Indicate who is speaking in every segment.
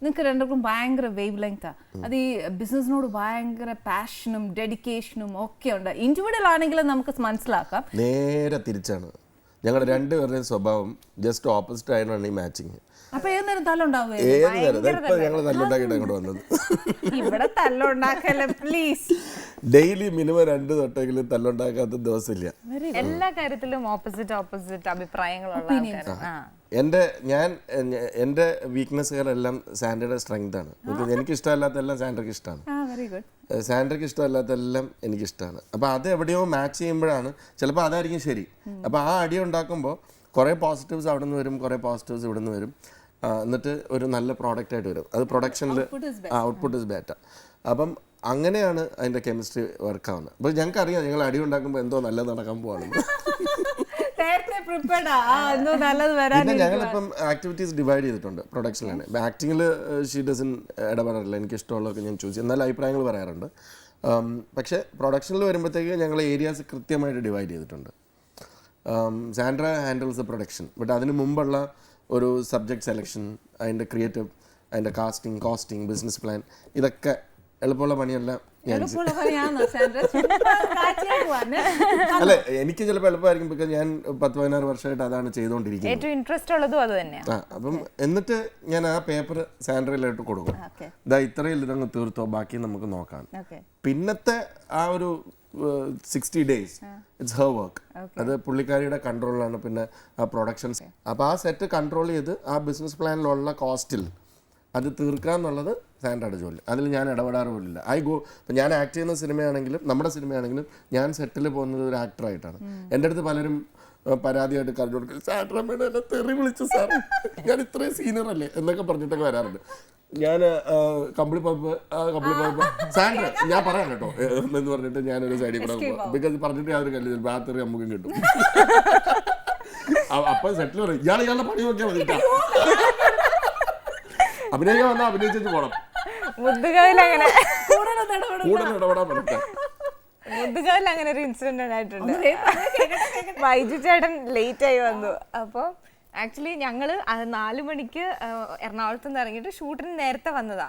Speaker 1: നിങ്ങൾക്ക് രണ്ടുപേർക്കും ഭയങ്കര വേവ് ലെങ്താ. അത് ഈ ബിസിനസ്സിനോട് ഭയങ്കര പാഷനും ഡെഡിക്കേഷനും ഒക്കെ ഉണ്ട്. ഇൻഡിവിജ്വൽ ആണെങ്കിലും നമുക്ക് മനസ്സിലാക്കാം.
Speaker 2: നേരെ തിരിച്ചാണ് ഞങ്ങളുടെ രണ്ടുപേരുടെയും സ്വഭാവം. ജസ്റ്റ് ഓപ്പോസിറ്റ് ആയിട്ടാണ് ഈ മാച്ചിങ്.
Speaker 1: അപ്പൊ ഏത് നേരം തല്ലുണ്ടാവും.
Speaker 2: ഏത് നേരം ഇപ്പൊ ഞങ്ങൾ തല്ലുണ്ടാക്കിയിട്ട് അങ്ങോട്ട് വന്നത്.
Speaker 1: ഇവിടെ തല്ലുണ്ടാക്കല്ലേ പ്ലീസ്.
Speaker 2: Daily minimum 2 തൊട്ടെങ്കിലും തല്ലുണ്ടാക്കാത്ത ദിവസമില്ല.
Speaker 3: എല്ലാ കാര്യത്തിലും ഓപ്പോസിറ്റ് അഭിപ്രായങ്ങളുള്ള
Speaker 2: എൻ്റെ വീക്ക്നെസ്സുകളെല്ലാം സാൻഡ്രയുടെ സ്ട്രെങ്ത് ആണ്. എനിക്ക് ഇഷ്ടമല്ലാത്തെല്ലാം സാൻഡ്രയ്ക്ക് ഇഷ്ടമാണ്, സാൻഡ്രയ്ക്ക് ഇഷ്ടമല്ലാത്തെല്ലാം എനിക്കിഷ്ടമാണ്. അപ്പോൾ അത് എവിടെയോ മാച്ച് ചെയ്യുമ്പോഴാണ് ചിലപ്പോൾ അതായിരിക്കും ശരി. അപ്പോൾ ആ അടി ഉണ്ടാക്കുമ്പോൾ കുറേ പോസിറ്റീവ്സ് അവിടെ നിന്ന് വരും, കുറേ പോസിറ്റീവ്സ് ഇവിടെ നിന്ന് വരും. എന്നിട്ട് ഒരു നല്ല പ്രോഡക്റ്റ് ആയിട്ട് വരും. അത് പ്രൊഡക്ഷനിൽ ഔട്ട്പുട്ട് ഇസ് ബെറ്റർ. അപ്പം അങ്ങനെയാണ് അതിൻ്റെ കെമിസ്ട്രി വർക്ക് ആവുന്നത്. അപ്പോൾ ഞങ്ങൾക്കറിയാം ഞങ്ങൾ അടി ഉണ്ടാക്കുമ്പോൾ എന്തോ നല്ലത് നടക്കാൻ പോവാണ്. പിന്നെ ഞങ്ങളിപ്പം ആക്ടിവിറ്റീസ് ഡിവൈഡ് ചെയ്തിട്ടുണ്ട് പ്രൊഡക്ഷനിലാണ്. ആക്ടിങ്ങിൽ ഷീ ഡസൻ ഇടപെടാറില്ല, എനിക്ക് ഇഷ്ടമുള്ളതൊക്കെ ഞാൻ ചൂസ് ചെയ്യും, നല്ല അഭിപ്രായങ്ങൾ പറയാറുണ്ട്. പക്ഷേ പ്രൊഡക്ഷനിൽ വരുമ്പോഴത്തേക്ക് ഞങ്ങൾ ഏരിയാസ് കൃത്യമായിട്ട് ഡിവൈഡ് ചെയ്തിട്ടുണ്ട്. Sandra handles the production. But അതിന് മുമ്പുള്ള ഒരു സബ്ജക്ട് സെലക്ഷൻ, അതിൻ്റെ ക്രിയേറ്റീവ്, അതിൻ്റെ കാസ്റ്റിംഗ്, കോസ്റ്റിംഗ്, ബിസിനസ് പ്ലാൻ, ഇതൊക്കെ എളുപ്പമുള്ള പണിയല്ല. അല്ല, എനിക്ക് ചിലപ്പോൾ എളുപ്പമായിരിക്കും. ബിക്കോസ് ഞാൻ 10-16 വർഷമായിട്ട് അതാണ് ചെയ്തുകൊണ്ടിരിക്കുന്നത്.
Speaker 3: ഏറ്റവും ഇൻട്രസ്റ്റ് ഉള്ളതും അത് തന്നെയാണ്.
Speaker 2: അപ്പം എന്നിട്ട് ഞാൻ ആ പേപ്പർ സാൻഡ്രയിലായിട്ട് കൊടുക്കും. ഇതാ ഇത്രയും ഇതങ്ങ് തീർത്തോ, ബാക്കി നമുക്ക് നോക്കാം. പിന്നത്തെ ആ ഒരു 60 days ഇറ്റ്സ് ഹെർ വർക്ക്. അത് പുള്ളിക്കാരിയുടെ കൺട്രോളിലാണ്. പിന്നെ ആ പ്രൊഡക്ഷൻസ്, അപ്പോൾ ആ സെറ്റ് കൺട്രോൾ ചെയ്ത് ആ ബിസിനസ് പ്ലാനിലുള്ള കോസ്റ്റിൽ അത് തീർക്കുക എന്നുള്ളത് സാൻഡ്രയുടെ ജോലി. അതിൽ ഞാൻ ഇടപെടാറ് പോലില്ല. ഇപ്പം ഞാൻ ആക്ട് ചെയ്യുന്ന സിനിമയാണെങ്കിലും നമ്മുടെ സിനിമയാണെങ്കിലും ഞാൻ സെറ്റിൽ പോകുന്നത് ഒരു ആക്ടറായിട്ടാണ്. എൻ്റെ അടുത്ത് പലരും പരാതിയായിട്ട് കറഞ്ഞു കൊടുക്കും, സാൻഡ്ര മേഡം എന്നെ തെറി വിളിച്ചു സാർ, ഞാൻ ഇത്രയും സീനിയർ അല്ലേ എന്നൊക്കെ പറഞ്ഞിട്ടൊക്കെ വരാറുണ്ട്. ഞാൻ കമ്പിളി പോയപ്പോൾ സാൻഡ്ര ഞാൻ പറയാം കേട്ടോ എന്ന് പറഞ്ഞിട്ട് ഞാനൊരു സൈഡിൽ കൂടെ പോകും. ബിക്കോസ് പറഞ്ഞിട്ട് യാതൊരു കല്ല് ചിലപ്പോൾ ആ തെറി നമുക്കും കിട്ടും. അപ്പം സെറ്റിൽ പറയും, ഇയാളുടെ പണി നോക്കിയാൽ മതി, അഭിനയിക്കാൻ വന്നാൽ അഭിനയിച്ചു പോകണം.
Speaker 3: മുദ്ദുകാവിൽ അങ്ങനെ ഒരു ഇൻസിഡന്റ് ഉണ്ടായിട്ടുണ്ട്. ബൈജു ചേട്ടൻ ലേറ്റ് ആയി വന്നു. അപ്പോൾ ആക്ച്വലി ഞങ്ങള് 4 മണിക്ക് എറണാകുളത്ത് നിന്ന് ഇറങ്ങിയിട്ട് ഷൂട്ടിന് നേരത്തെ വന്നതാ.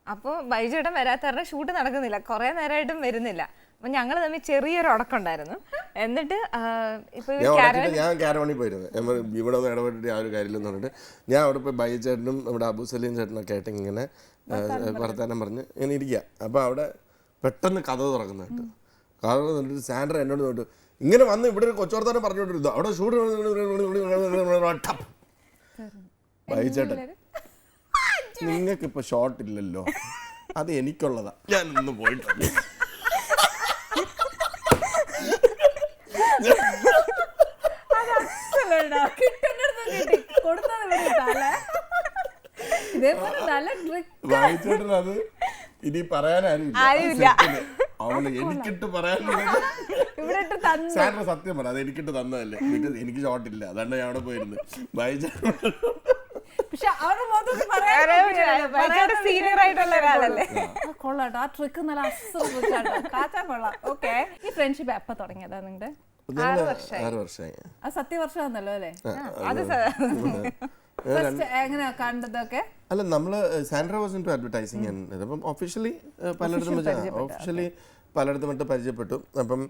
Speaker 3: അപ്പോൾ ബൈജു ചേട്ടൻ വരാത്ത കാരണം ഷൂട്ട് നടക്കുന്നില്ല, കുറേ നേരമായിട്ടും വരുന്നില്ല. അപ്പം ഞങ്ങൾ തമ്മിൽ ചെറിയൊരു ഉടക്കുണ്ടായിരുന്നു. എന്നിട്ട്
Speaker 2: ഞാൻ കാരവണിൽ പോയിരുന്നു, ഇവിടെ ഒന്ന് ഇടപെട്ടിട്ട് ആ ഒരു കാര്യമില്ലെന്ന് പറഞ്ഞിട്ട് ഞാൻ അവിടെ പോയി ബൈജു ചേട്ടനും നമ്മുടെ അബു സലീം ചേട്ടനൊക്കെ ആയിട്ട് ഇങ്ങനെ വർത്താനം പറഞ്ഞ് ഇങ്ങനെ ഇരിക്കുക. അപ്പോൾ അവിടെ പെട്ടെന്ന് കഥ തുറക്കുന്നതായിട്ട് കഥ തുറന്നിട്ട് സാൻഡ്ര എന്നോട് നോട്ട് ഇങ്ങനെ വന്ന് ഇവിടെ ഒരു കൊച്ചോർത്താനം പറഞ്ഞുകൊണ്ടിരുന്നു. അവിടെ ഷൂട്ട് ബൈജേട്ടൻ, നിങ്ങൾക്കിപ്പോൾ ഷോട്ട് ഇല്ലല്ലോ, അത് എനിക്കുള്ളതാ, ഞാൻ ഇന്ന് പോയിട്ടുണ്ട്. ബൈജേട്ടൻ അത് ഇനി പറയാനാരുമില്ല. അവള് എനിക്കിട്ട് പറയാനുള്ളത് സാൻഡ്ര സത്യം പറ, അത് എനിക്കിട്ട് തന്നതല്ലേ, ബിക്കോസ് എനിക്ക് ഷോട്ടില്ല, അതുകൊണ്ട് ഞാൻ അവിടെ പോയിരുന്നു.
Speaker 1: കൊള്ളാട്ടോ, ആ ട്രിക്ക് നല്ല കാച്ചാൻ കൊള്ളാം. ഓക്കെ, ഈ ഫ്രണ്ട്ഷിപ്പ് എപ്പോ തുടങ്ങിയതാ നിങ്ങളുടെ?
Speaker 2: 6 വർഷമായി.
Speaker 1: അത് സത്യവർഷമാണല്ലോ അല്ലേ? എങ്ങനെയാ കണ്ടതൊക്കെ?
Speaker 2: അല്ല, നമ്മള് സാൻഡ്ര വാസ് ഇൻടു അഡ്വർടൈസിങ്. അപ്പം ഒഫീഷ്യലി പലയിടത്തും വിട്ട് പരിചയപ്പെട്ടു. അപ്പം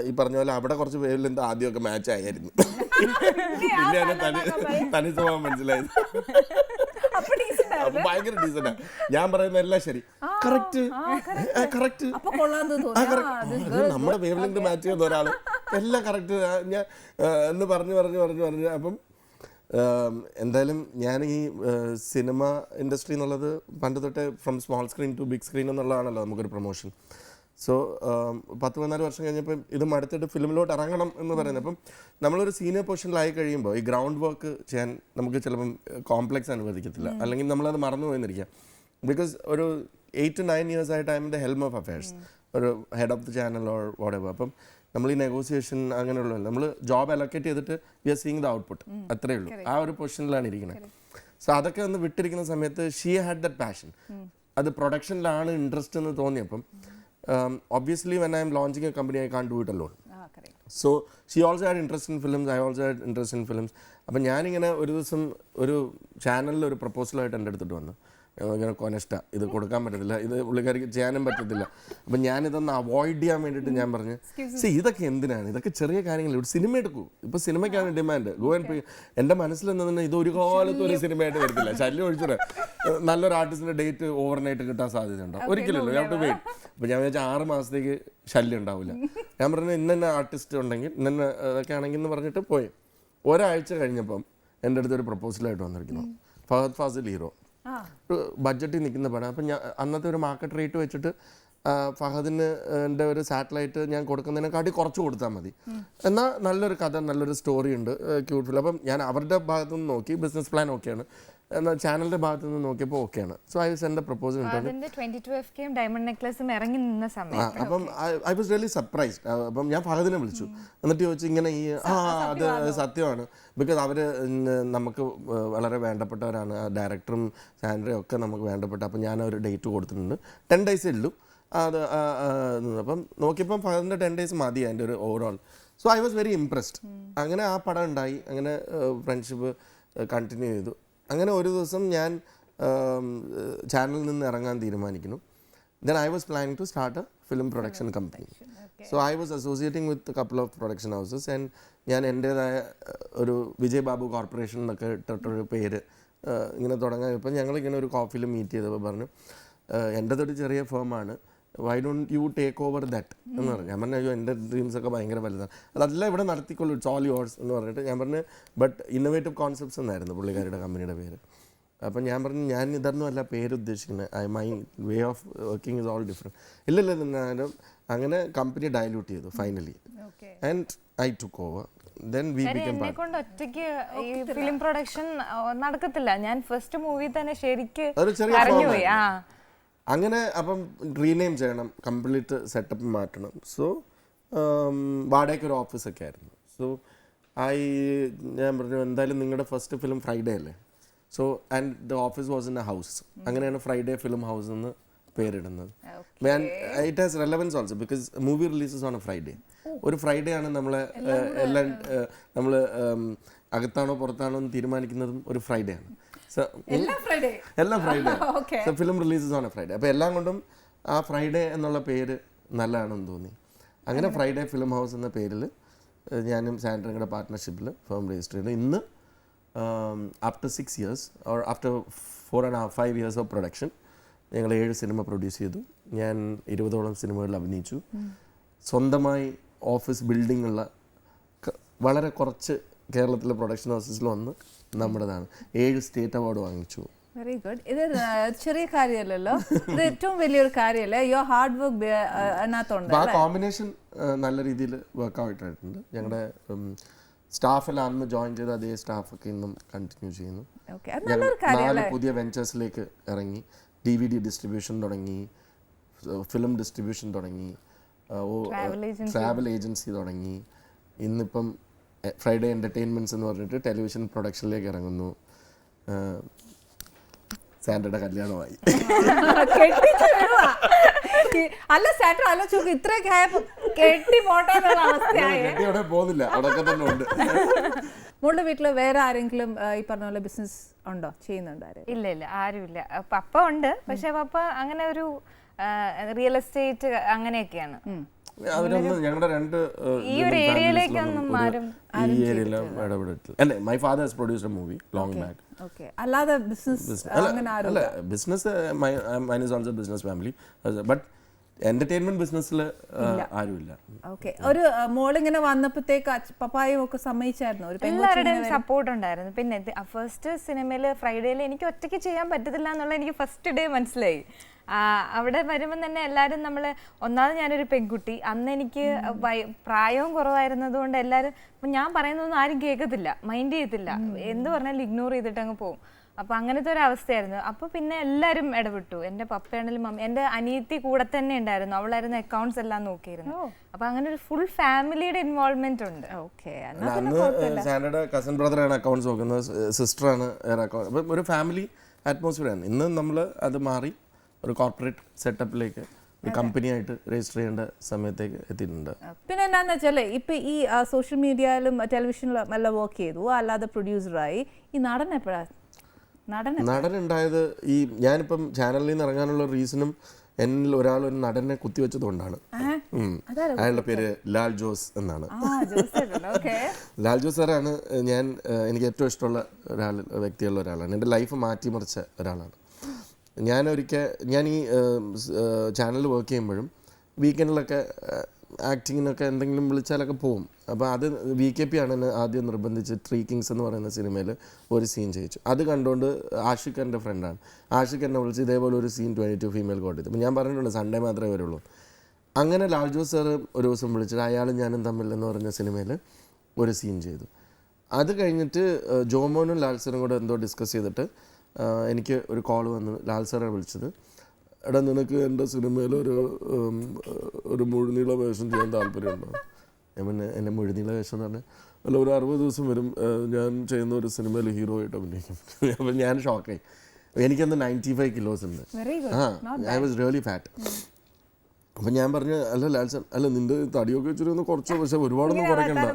Speaker 2: ഈ പറഞ്ഞ പോലെ അവിടെ കുറച്ച് പേരിൽ എന്താ ആദ്യമൊക്കെ മാച്ച് ആയിരുന്നു. പിന്നെയാണ് തനി സ്വഭാവം മനസ്സിലായത്. ഭയങ്കര ഡീസന്റാ, ഞാൻ പറയുന്ന എല്ലാം ശരി, കറക്റ്റ്. നമ്മുടെ വേവ് ലെങ്ത് മാച്ച് ചെയ്യുന്ന ഒരാള് എല്ലാം കറക്റ്റ് ഞാൻ എന്ന് പറഞ്ഞു. അപ്പം എന്തായാലും ഞാൻ ഈ സിനിമ ഇൻഡസ്ട്രി എന്നുള്ളത് പണ്ട് തൊട്ടേ from small screen to big screen എന്നുള്ളതാണല്ലോ നമുക്കൊരു പ്രൊമോഷൻ. സോ 10-14 വർഷം കഴിഞ്ഞപ്പോൾ ഇത് മടുത്തിട്ട് ഫിലിമിലോട്ട് ഇറങ്ങണം എന്ന് പറയുന്നത്. അപ്പം നമ്മളൊരു സീനിയർ പൊസിഷനിലായി കഴിയുമ്പോൾ ഈ ഗ്രൗണ്ട് വർക്ക് ചെയ്യാൻ നമുക്ക് ചിലപ്പം കോംപ്ലക്സ് അനുവദിക്കത്തില്ല, അല്ലെങ്കിൽ നമ്മളത് മറന്നു പോയെന്നിരിക്കാം. ബിക്കോസ് ഒരു 8 to 9 years ആയിട്ട് I am the helm of affairs, ഒരു head of the channel or whatever. അപ്പം നമ്മൾ ഈ നെഗോസിയേഷൻ അങ്ങനെയുള്ള നമ്മൾ ജോബ് അലോക്കേറ്റ് ചെയ്തിട്ട് we are seeing the output, അത്രയേ ഉള്ളൂ. ആ ഒരു പൊസിഷനിലാണ് ഇരിക്കുന്നത്. സോ അതൊക്കെ ഒന്ന് വിട്ടിരിക്കുന്ന സമയത്ത് ഷീ ഹാഡ് ദറ്റ് പാഷൻ. അത് പ്രൊഡക്ഷനിലാണ് ഇൻട്രസ്റ്റ് എന്ന് തോന്നിയപ്പം obviously when I am launching a company I can't do it alone. So she also had interest in films, I also had interest in films. അപ്പം ഞാനിങ്ങനെ ഒരു ദിവസം ഒരു ചാനലിൽ ഒരു പ്രപ്പോസലായിട്ട് എൻ്റെ അടുത്തിട്ട് വന്നു. ഇങ്ങനെ കൊനഷ്ട, ഇത് കൊടുക്കാൻ പറ്റത്തില്ല, ഇത് പുള്ളിക്കാരിക്ക് ചെയ്യാനും പറ്റത്തില്ല. അപ്പം ഞാനിതൊന്ന് അവോയ്ഡ് ചെയ്യാൻ വേണ്ടിയിട്ട് ഞാൻ പറഞ്ഞു, ഇതൊക്കെ എന്തിനാണ്, ഇതൊക്കെ ചെറിയ കാര്യങ്ങൾ, ഒരു സിനിമ എടുക്കൂ, ഇപ്പോൾ സിനിമയ്ക്കാണ് ഡിമാൻഡ്, ഗോ ആൻഡ്. എൻ്റെ മനസ്സിൽ നിന്ന് ഇത് ഒരു കാലത്തും ഒരു സിനിമയായിട്ട് വരത്തില്ല, ശല്യം ഒഴിച്ചിട്ട് നല്ലൊരു ആർട്ടിസ്റ്റിൻ്റെ ഡേറ്റ് ഓവർനൈറ്റ് കിട്ടാൻ സാധ്യതയുണ്ടോ, ഒരിക്കലല്ലോ, ഞാൻ ടു വെയിറ്റ്. അപ്പോൾ ഞാൻ വിചാരിച്ചാൽ 6 മാസത്തേക്ക് ശല്യം ഉണ്ടാവില്ല. ഞാൻ പറഞ്ഞു ഇന്ന ആർട്ടിസ്റ്റ് ഉണ്ടെങ്കിൽ ഇന്ന അതൊക്കെ ആണെങ്കിൽ എന്ന് പറഞ്ഞിട്ട് പോയി. ഒരാഴ്ച കഴിഞ്ഞപ്പം എൻ്റെ അടുത്തൊരു പ്രപ്പോസലായിട്ട് വന്നിരിക്കുന്നു, ഫഹദ് ഫാസിൽ ഹീറോ, ബഡ്ജറ്റിൽ നിൽക്കുന്ന പടം. അപ്പം ഞാൻ അന്നത്തെ ഒരു മാർക്കറ്റ് റേറ്റ് വെച്ചിട്ട് ഫഹദിന് എൻ്റെ ഒരു സാറ്റലൈറ്റ് ഞാൻ കൊടുക്കുന്നതിനെക്കാട്ടി കുറച്ച് കൊടുത്താൽ മതി, എന്നാൽ നല്ലൊരു കഥ, നല്ലൊരു സ്റ്റോറി ഉണ്ട്, ക്യൂട്ട് ഫിലിം. അപ്പം ഞാൻ അവരുടെ ഭാഗത്തു നിന്ന് നോക്കി, ബിസിനസ് പ്ലാൻ ഓക്കെയാണ്, എന്നാൽ ചാനലിൻ്റെ ഭാഗത്തു നിന്ന് നോക്കിയപ്പോൾ ഓക്കെയാണ്. So I send A proposal. അപ്പം ഐ വാസ് റിയലി സർപ്രൈസ്ഡ്. അപ്പം ഞാൻ ഫഹദിനെ വിളിച്ചു, എന്നിട്ട് ചോദിച്ചു ഇങ്ങനെ അത് സത്യമാണ്, ബിക്കോസ് അവർ നമുക്ക് വളരെ വേണ്ടപ്പെട്ടവരാണ്, ഡയറക്ടറും സാൻഡ്രയും ഒക്കെ നമുക്ക് വേണ്ടപ്പെട്ട. അപ്പം ഞാൻ ഒരു ഡേറ്റ് കൊടുത്തിട്ടുണ്ട്, 10 days ഉള്ളൂ അത്. അപ്പം നോക്കിയപ്പം ഫഹദിൻ്റെ 10 days മതി അതിൻ്റെ ഒരു overall. So I was very impressed. അങ്ങനെ ആ പടം ഉണ്ടായി, അങ്ങനെ ഫ്രണ്ട്ഷിപ്പ് കണ്ടിന്യൂ ചെയ്തു. അങ്ങനെ ഒരു ദിവസം ഞാൻ ചാനലിൽ നിന്ന് ഇറങ്ങാൻ തീരുമാനിക്കുന്നു. Then I was planning to start a film production company. So I was associating with a couple of production houses, and ഞാൻ എൻ്റേതായ ഒരു വിജയ് ബാബു കോർപ്പറേഷൻ എന്നൊക്കെ ഇട്ടിട്ടൊരു പേര് ഇങ്ങനെ തുടങ്ങാൻ. ഇപ്പം ഞങ്ങളിങ്ങനെ ഒരു കോഫിയിൽ മീറ്റ് ചെയ്തപ്പോൾ പറഞ്ഞു, എൻ്റെതൊരു ചെറിയ ഫേമാണ്, why don't you take over that എന്ന് പറഞ്ഞു. ഞാൻ പറഞ്ഞു, അയ്യോ എൻ്റെ ഡ്രീംസൊക്കെ ഭയങ്കര വലുതാണ്, അതെല്ലാം ഇവിടെ നടത്തിക്കൊള്ളൂ, ഇറ്റ്സ് ഓൾ യോഴ്സ് എന്ന് പറഞ്ഞിട്ട്. ഞാൻ പറഞ്ഞു ബട്ട് ഇന്നോവേറ്റീവ് കോൺസെപ്റ്റ്സ് എന്നായിരുന്നു പുള്ളിക്കാരുടെ കമ്പനിയുടെ പേര്. അപ്പം ഞാൻ പറഞ്ഞു, ഞാൻ ഇതൊന്നും അല്ല പേര് ഉദ്ദേശിക്കുന്നത്, my way of working is all different. ഇല്ലല്ലോ, അങ്ങനെ കമ്പനി ഡയലൂട്ട് ചെയ്തു finally, and I took over. Then we became part.
Speaker 3: കൊണ്ട് ഒറ്റയ്ക്ക് ഈ ഫിലിം പ്രൊഡക്ഷൻ നടക്കത്തില്ല. ഞാൻ ഫസ്റ്റ് മൂവി തന്നെ ശരിക്ക് അറിഞ്ഞുപോയി.
Speaker 2: അങ്ങനെ അപ്പം റീനെയിം ചെയ്യണം, കംപ്ലീറ്റ് സെറ്റപ്പ് മാറ്റണം. സോ വാടകയ്ക്ക് ഒരു ഓഫീസൊക്കെ ആയിരുന്നു. സോ ഞാൻ പറഞ്ഞു എന്തായാലും നിങ്ങളുടെ ഫസ്റ്റ് ഫിലിം ഫ്രൈഡേ അല്ലേ, so and the office was in a house. അങ്ങനെയാണ് ഫ്രൈഡേ ഫിലിം ഹൗസ് എന്ന് പേരിടുന്നത്. It has relevance also because movie releases on a Friday. ഒരു ഫ്രൈഡേ ആണ് നമ്മളെ എല്ലാം നമ്മൾ അകത്താണോ പുറത്താണോ എന്ന് തീരുമാനിക്കുന്നതും ഒരു ഫ്രൈഡേ ആണ്. എല്ലാം Friday so film releases on a Friday. അപ്പോൾ എല്ലാം കൊണ്ടും ആ ഫ്രൈഡേ എന്നുള്ള പേര് നല്ലതാണെന്ന് തോന്നി. അങ്ങനെ ഫ്രൈഡേ ഫിലിം ഹൗസ് എന്ന പേരിൽ ഞാനും സാൻഡ്രയും കൂടെ പാർട്ട്ണർഷിപ്പിൽ ഫേം രജിസ്റ്റർ ചെയ്തു. ഇന്ന് after 6 years or after 4.5 years of production ഞങ്ങൾ 7 സിനിമ പ്രൊഡ്യൂസ് ചെയ്തു. ഞാൻ 20ഓളം സിനിമകളിൽ അഭിനയിച്ചു. സ്വന്തമായി ഓഫീസ് ബിൽഡിംഗ് ഉള്ള വളരെ കുറച്ച് കേരളത്തിലെ പ്രൊഡക്ഷൻ ഹൗസസിൽ വന്ന് നമ്മുടേതാണ്. 7 സ്റ്റേറ്റ് അവാർഡ് വാങ്ങിച്ചു.
Speaker 1: Very good. ഇത് ചെറിയ കാര്യമല്ലല്ലോ, ഇത് ഏറ്റവും വലിയൊരു കാര്യമല്ലേ, യുവർ ഹാർഡ് വർക്ക് അതിനകത്തുണ്ട്.
Speaker 2: ആ കോമ്പിനേഷൻ നല്ല രീതിയിൽ വർക്ക് ആയിട്ടുണ്ട്. ഞങ്ങളുടെ സ്റ്റാഫെല്ലാം അന്ന് ജോയിൻ ചെയ്ത അതേ സ്റ്റാഫൊക്കെ ഇന്നും കണ്ടിന്യൂ ചെയ്യുന്നു. 4 പുതിയ വെഞ്ചേഴ്സിലേക്ക് ഇറങ്ങി. DVD ഡിസ്ട്രിബ്യൂഷൻ തുടങ്ങി, ഫിലിം ഡിസ്ട്രിബ്യൂഷൻ തുടങ്ങി, ട്രാവൽ ഏജൻസി തുടങ്ങി. ഇന്നിപ്പം ഫ്രൈഡേ എൻ്റർടൈൻമെൻറ്റ്സ് എന്ന് പറഞ്ഞിട്ട് ടെലിവിഷൻ പ്രൊഡക്ഷനിലേക്ക് ഇറങ്ങുന്നു. സാൻഡയുടെ കല്യാണമായി.
Speaker 1: അല്ല സാൻഡ്ര ആലോചിച്ച് ഇത്രയൊക്കെ ആയപ്പോ കെട്ടി പോട്ടെന്നുള്ള അവസ്ഥയായി.
Speaker 2: അവിടെ പോകുന്നില്ല, അവിടെ തന്നെ ഉണ്ട്.
Speaker 1: മോളുടെ വീട്ടില് വേറെ ആരെങ്കിലും ഈ പറഞ്ഞ പോലെ ബിസിനസ് ഉണ്ടോ, ചെയ്യുന്നുണ്ടോ?
Speaker 3: ഇല്ല, ആരുമില്ല. പപ്പ ഉണ്ട്, പക്ഷെ പപ്പ അങ്ങനെ ഒരു റിയൽ എസ്റ്റേറ്റ് അങ്ങനെയൊക്കെയാണ്.
Speaker 2: ഞങ്ങളുടെ 2
Speaker 3: ഈ ഒരു ഏരിയയിലേക്കൊന്നും ആരും
Speaker 2: ഈ ഏരിയയിലും ഇടപെട്ടിട്ടില്ല. My father has produced a movie long back.
Speaker 1: Okay, അല്ലാതെ ബിസിനസ് അങ്ങനെ ആരും
Speaker 2: അല്ല. Business mine is also business family, but entertainment ബിസിനസ്സിൽ ആരുമില്ല.
Speaker 1: ഓക്കെ. ഒരു മോളിങ്ങനെ വന്നപ്പോഴത്തേക്ക് പപ്പായും ഒക്കെ സമ്മതിച്ചായിരുന്നു?
Speaker 3: എല്ലാവരുടെയും സപ്പോർട്ട് ഉണ്ടായിരുന്നു. പിന്നെ ഫസ്റ്റ് സിനിമയിൽ ഫ്രൈഡേയിൽ എനിക്ക് ഒറ്റയ്ക്ക് ചെയ്യാൻ പറ്റത്തില്ല എന്നുള്ള എനിക്ക് ഫസ്റ്റ് ഡേ മനസ്സിലായി. അവിടെ വരുമ്പോൾ തന്നെ എല്ലാവരും നമ്മൾ ഒന്നാമത് ഞാനൊരു പെൺകുട്ടി, അന്ന് എനിക്ക് പ്രായവും കുറവായിരുന്നത് കൊണ്ട് എല്ലാവരും ഞാൻ പറയുന്നതൊന്നും ആരും കേൾക്കത്തില്ല, മൈൻഡ് ചെയ്യത്തില്ല, എന്ത് പറഞ്ഞാലും ഇഗ്നോർ ചെയ്തിട്ട് അങ്ങ് പോകും. അപ്പോൾ അങ്ങനത്തെ ഒരു അവസ്ഥയായിരുന്നു. അപ്പോൾ പിന്നെ എല്ലാവരും ഇടപെട്ടു. എൻ്റെ പപ്പയാണെങ്കിലും മമ്മി, എൻ്റെ അനിയത്തി കൂടെ തന്നെ ഉണ്ടായിരുന്നു, അവളായിരുന്നു അക്കൗണ്ട്സ് എല്ലാം നോക്കിയിരുന്നു. അപ്പോൾ അങ്ങനെ ഒരു ഫുൾ ഫാമിലിയുടെ ഇൻവോൾവ്മെന്റ് ഉണ്ട്.
Speaker 1: ഓക്കെ.
Speaker 2: സാൻഡയുടെ കസിൻ ബ്രദറാണ് അക്കൗണ്ട്സ് നോക്കുന്നത്, സിസ്റ്ററാണ് ഒരു ഫാമിലി അറ്റ്മോസ്ഫിയർ ആണ്. ഇന്ന് നമ്മൾ അത് മാറി ഒരു കോർപ്പറേറ്റ് സെറ്റപ്പിലേക്ക് കമ്പനി ആയിട്ട് രജിസ്റ്റർ ചെയ്യേണ്ട സമയത്തേക്ക് എത്തിയിട്ടുണ്ട്.
Speaker 1: പിന്നെ എന്താന്ന് വെച്ചാൽ ഇപ്പൊ ഈ സോഷ്യൽ മീഡിയയിലും ടെലിവിഷനിലും എല്ലാം വർക്ക് ചെയ്തു, അല്ലാതെ പ്രൊഡ്യൂസറായി. ഈ നടൻ എപ്പോഴാണ്
Speaker 2: നടനുണ്ടായത് ഈ ഞാനിപ്പം ചാനലിൽ നിന്ന് ഇറങ്ങാനുള്ള റീസണും എന്നിൽ ഒരാൾ ഒരു നടനെ കുത്തിവെച്ചതുകൊണ്ടാണ്. അയാളുടെ പേര് ലാൽ ജോസ് എന്നാണ്. ലാൽ ജോസ് സാറാണ് എനിക്ക് ഏറ്റവും ഇഷ്ടമുള്ള വ്യക്തിയുള്ള ഒരാളാണ്. എൻ്റെ ലൈഫ് മാറ്റിമറിച്ച ഒരാളാണ്. ഞാൻ ഈ ചാനലിൽ വർക്ക് ചെയ്യുമ്പോഴും വീക്കെൻഡിലൊക്കെ ആക്ടിങ്ങിനൊക്കെ എന്തെങ്കിലും വിളിച്ചാലൊക്കെ പോവും. അപ്പോൾ അത് VKP ആണ് എന്നെ ആദ്യം നിർബന്ധിച്ച് ട്രീ കിങ്സ് എന്ന് പറയുന്ന സിനിമയിൽ ഒരു സീൻ ചെയ്യിച്ചു. അത് കണ്ടുകൊണ്ട് ആഷിഖ് എൻ്റെ ഫ്രണ്ടാണ്. ആഷിഖ് എന്നെ വിളിച്ച് ഇതേപോലെ ഒരു സീൻ 22 ഫീമെയിൽ കോട്ടയത്ത്. അപ്പോൾ ഞാൻ പറഞ്ഞിട്ടുണ്ട് സൺഡേ മാത്രമേ വരുള്ളൂ. അങ്ങനെ ലാൽ ജോസ് സാർ ഒരു ദിവസം വിളിച്ചിട്ട് അയാളും ഞാനും തമ്മിൽ എന്ന് പറഞ്ഞ സിനിമയിൽ ഒരു സീൻ ചെയ്തു. അത് കഴിഞ്ഞിട്ട് ജോമോനും ലാൽ സാറും കൂടെ എന്തോ ഡിസ്കസ് ചെയ്തിട്ട് എനിക്ക് ഒരു കോൾ വന്ന് ലാൽ സാറെ വിളിച്ചത്, എടാ നിനക്ക് എൻ്റെ സിനിമയിൽ ഒരു മുഴുനീള വേഷം ചെയ്യാൻ താല്പര്യമുണ്ടോ? ഞാൻ പിന്നെ എൻ്റെ മുഴുനീള വേഷം എന്ന് പറഞ്ഞാൽ അല്ല ഒരു 60 ദിവസം വരും, ഞാൻ ചെയ്യുന്ന ഒരു സിനിമയിൽ ഹീറോ ആയിട്ട് അഭിനയിക്കും. അപ്പം ഞാൻ ഷോക്കായി. എനിക്കന്ന് 95 കിലോസ് ഉണ്ട്. I was really fat. അപ്പം ഞാൻ പറഞ്ഞു അല്ല ലാൽ സാർ, അല്ല നിൻ്റെ തടിയൊക്കെ വെച്ചിട്ട് ഒന്ന് കുറച്ച്, പക്ഷെ ഒരുപാടൊന്നും കുറയ്ക്കണ്ട.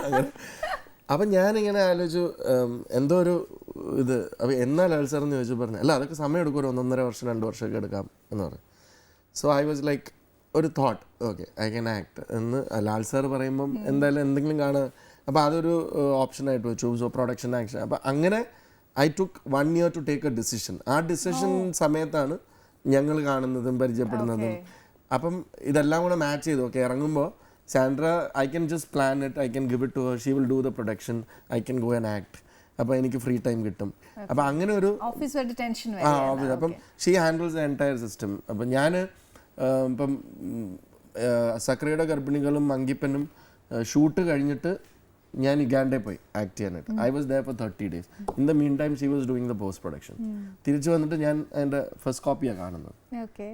Speaker 2: അങ്ങനെ അപ്പം ഞാനിങ്ങനെ ആലോചിച്ചു എന്തോ ഒരു ഇത്. അപ്പോൾ എന്നാൽ ലാൽ സാർ എന്ന് ചോദിച്ചു പറഞ്ഞു അല്ല അതൊക്കെ സമയം എടുക്കും, ഒരു 1.5 വർഷം 2 വർഷമൊക്കെ എടുക്കാം എന്ന് പറഞ്ഞു. സോ ഐ വാസ് ലൈക്ക് ഒരു thought okay I can act എന്ന് ലാൽ സാർ പറയുമ്പം എന്തായാലും എന്തെങ്കിലും കാണുക. അപ്പോൾ അതൊരു ഓപ്ഷനായിട്ട് വെച്ചു. So production action. അപ്പം അങ്ങനെ I took 1 year to take a decision. ആ ഡിസിഷൻ സമയത്താണ് ഞങ്ങൾ കാണുന്നതും പരിചയപ്പെടുന്നതും. അപ്പം ഇതെല്ലാം കൂടെ മാച്ച് ചെയ്തു. ഓക്കെ ഇറങ്ങുമ്പോൾ Sandra, I can just plan it, I can give it to her, she will do the production, I can go and act. അപ്പോൾ എനിക്ക് ഫ്രീ ടൈം കിട്ടും. അപ്പം അങ്ങനെ ഒരു അപ്പം she handles the entire system. അപ്പം ഞാൻ ഇപ്പം സക്രയുടെ ഗർഭിണികളും മങ്കിപ്പനും ഷൂട്ട് കഴിഞ്ഞിട്ട് ഞാൻ ഇഗാൻഡെ പോയി ആക്ട് ചെയ്യാനായിട്ട്. I was there for 30 days. In the mean time she was doing the post production. തിരിച്ചു വന്നിട്ട് ഞാൻ എൻ്റെ ഫസ്റ്റ് കോപ്പിയാണ് കാണുന്നത്.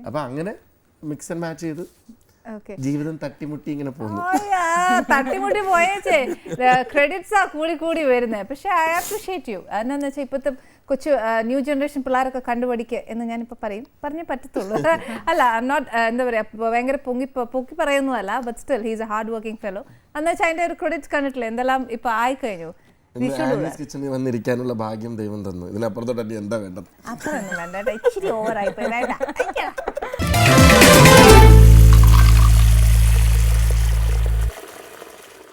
Speaker 2: അപ്പം അങ്ങനെ മിക്സ് ആൻഡ് മാച്ച് ചെയ്ത് ജീവിതം തട്ടിമുട്ടി ഇങ്ങനെ പോകുന്നു.
Speaker 1: തട്ടിമുട്ടി പോയേച്ചേ ക്രെഡിറ്റ്സ് ആ കൂടി വരുന്നത്. പക്ഷെ ഐ അപ്രിഷിയേറ്റ് യു. എന്നാന്ന് വെച്ചാൽ ഇപ്പോഴത്തെ കൊച്ചു ന്യൂ ജനറേഷൻ പിള്ളേരൊക്കെ കണ്ടുപഠിക്കുക എന്ന് ഞാനിപ്പോൾ പറഞ്ഞേ പറ്റത്തുള്ളൂ. അല്ല നോട്ട് എന്താ പറയുക ഭയങ്കര പൊക്കി പറയുന്നതല്ല, but still he's A hard working fellow. എന്ന് വെച്ചാൽ അതിൻ്റെ ഒരു ക്രെഡിറ്റ്സ് കണ്ടിട്ടില്ല എന്തെല്ലാം ഇപ്പം ആയിക്കഴിഞ്ഞു.
Speaker 2: കിച്ചണിൽ വന്നിരിക്കാനുള്ള ഭാഗ്യം ദൈവം തന്നു. ഇതിനപ്പുറത്തോട്ട് എന്താ വേണ്ടത്?
Speaker 1: അത്രയൊന്നും വേണ്ട, ഇച്ചിരി ഓവറായിപ്പോയി.